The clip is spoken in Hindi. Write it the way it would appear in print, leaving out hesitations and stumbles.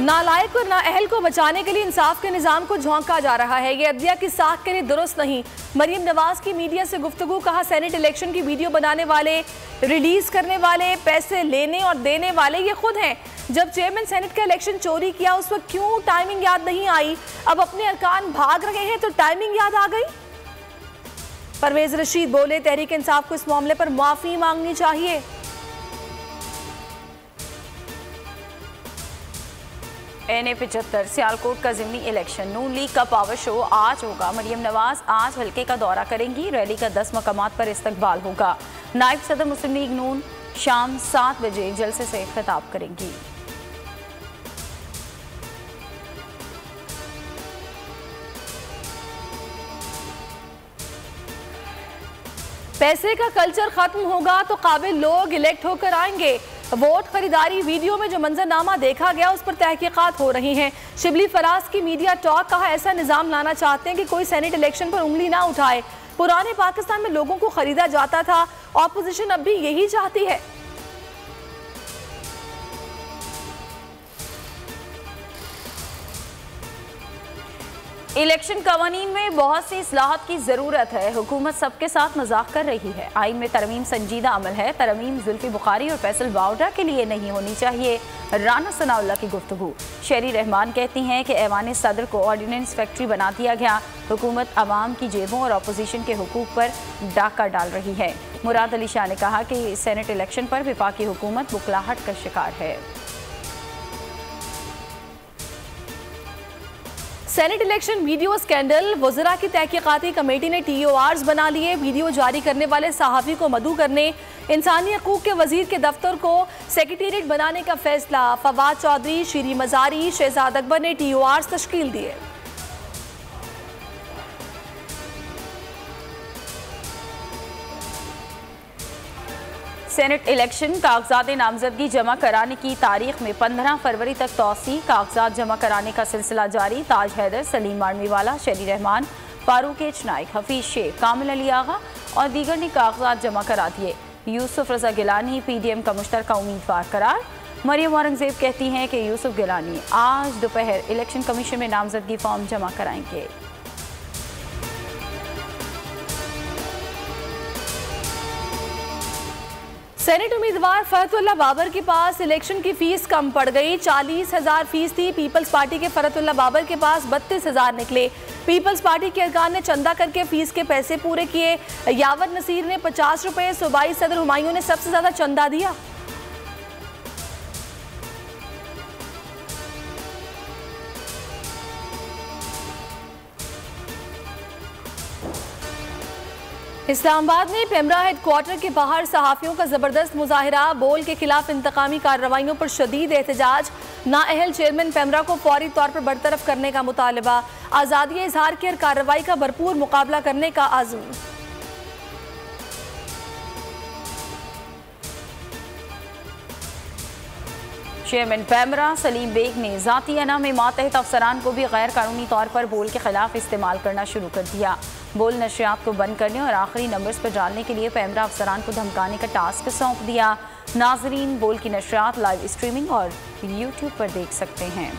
नालायक और नाअहल को बचाने के लिए इंसाफ के निज़ाम को झोंका जा रहा है। ये अदलिया की साख के लिए दुरुस्त नहीं। मरियम नवाज की मीडिया से गुफ्तगू, कहा सेनेट इलेक्शन की वीडियो बनाने वाले, रिलीज करने वाले, पैसे लेने और देने वाले ये खुद हैं। जब चेयरमैन सेनेट का इलेक्शन चोरी किया उस वक्त क्यों टाइमिंग याद नहीं आई? अब अपने अरकान भाग रहे हैं तो टाइमिंग याद आ गई। परवेज रशीद बोले, तहरीक इंसाफ को इस मामले पर माफी मांगनी चाहिए। NA 75 सियालकोट का ज़िमनी इलेक्शन, नून लीग का पावर शो आज होगा। मरियम नवाज आज हल्के का दौरा करेंगी। रैली का 10 मकामात पर इस्तकबाल होगा। नायब सदर मुस्लिम लीग नून शाम 7 बजे जलसे से खिताब करेंगी। पैसे का कल्चर खत्म होगा तो काबिल लोग इलेक्ट होकर आएंगे। वोट खरीदारी वीडियो में जो मंजरनामा देखा गया उस पर तहकीकात हो रही हैं। शिबली फराज की मीडिया टॉक, कहा ऐसा निज़ाम लाना चाहते हैं कि कोई सेनेट इलेक्शन पर उंगली ना उठाए। पुराने पाकिस्तान में लोगों को खरीदा जाता था, ऑपोजिशन अब भी यही चाहती है। इलेक्शन कवानीन में बहुत सी इस्लाहत की ज़रूरत है। हुकूमत सबके साथ मजाक कर रही है। आइन में तरमीम संजीदा अमल है। तरमीम जुल्फी बुखारी और फैसल बावडा के लिए नहीं होनी चाहिए। राना सनाउल्लाह की गुफ्तगू। शेरी रहमान कहती हैं कि ऐवान सदर को ऑर्डिनेंस फैक्ट्री बना दिया गया। हुकूमत अवाम की जेबों और अपोजिशन के हुकूक पर डाका डाल रही है। मुराद अली शाह ने कहा कि सेनेट इलेक्शन पर वफाकी हुकूमत बुखलाहट का शिकार है। सेनेट इलेक्शन वीडियो स्कैंडल, वज़रा की तहकीकाती कमेटी ने TORs बना लिए। वीडियो जारी करने वाले सहाफ़ी को मदऊ करने, इंसानी हकूक़ के वज़ीर के दफ्तर को सेक्रेटेरिएट बनाने का फैसला। फवाद चौधरी, शीरी मज़ारी, शहजाद अकबर ने TORs तश्कील दिए। सेनेट इलेक्शन कागजात नामजदगी जमा कराने की तारीख में 15 फरवरी तक तौसी। कागजात जमा कराने का सिलसिला जारी। ताज हैदर, सलीम मारमीवाला, शेरी रहमान, फारूक एच नाइक, हफीज शेख, कामिल अली आगा और दीगर ने कागजात जमा करा दिए। यूसुफ रजा गिलानी PDM का मुश्तरका उम्मीदवार करार। मरियम औरंगजेब कहती हैं कि यूसुफ गिलानी आज दोपहर इलेक्शन कमीशन में नामजदगी फॉर्म जमा कराएंगे। सेनेट उम्मीदवार फरहतुल्लाह बाबर के पास इलेक्शन की फीस कम पड़ गई। 40,000 फीस थी। पीपल्स पार्टी के फरहतुल्लाह बाबर के पास 32,000 निकले। पीपल्स पार्टी के अरकान ने चंदा करके फीस के पैसे पूरे किए। यावर नसीर ने 50 रुपये, सूबाई सदर हुमायूं ने सबसे ज्यादा चंदा दिया। इस्लामाबाद में पेमरा हेडक्वार्टर के बाहर सहाफ़ियों का जबरदस्त मुजाहिरा। बोल के खिलाफ इंतकामी कार्रवाइयों पर शदीद एहतजाज। नाअहल चेयरमैन पेमरा को फौरी तौर पर बरतरफ करने का मुतालबा। आज़ादी इजहार की हर कार्रवाई का भरपूर मुकाबला करने का आज़म। चेयरमैन पेमरा सलीम बेग ने ज़ाती अना में मातहत अफसरान को भी गैर कानूनी तौर पर बोल के खिलाफ इस्तेमाल करना शुरू कर दिया। बोल नशरियात को बंद करने और आखिरी नंबर्स पर डालने के लिए पेमरा अफसरान को धमकाने का टास्क सौंप दिया। नाजरीन बोल की नशरियात लाइव स्ट्रीमिंग और YouTube पर देख सकते हैं।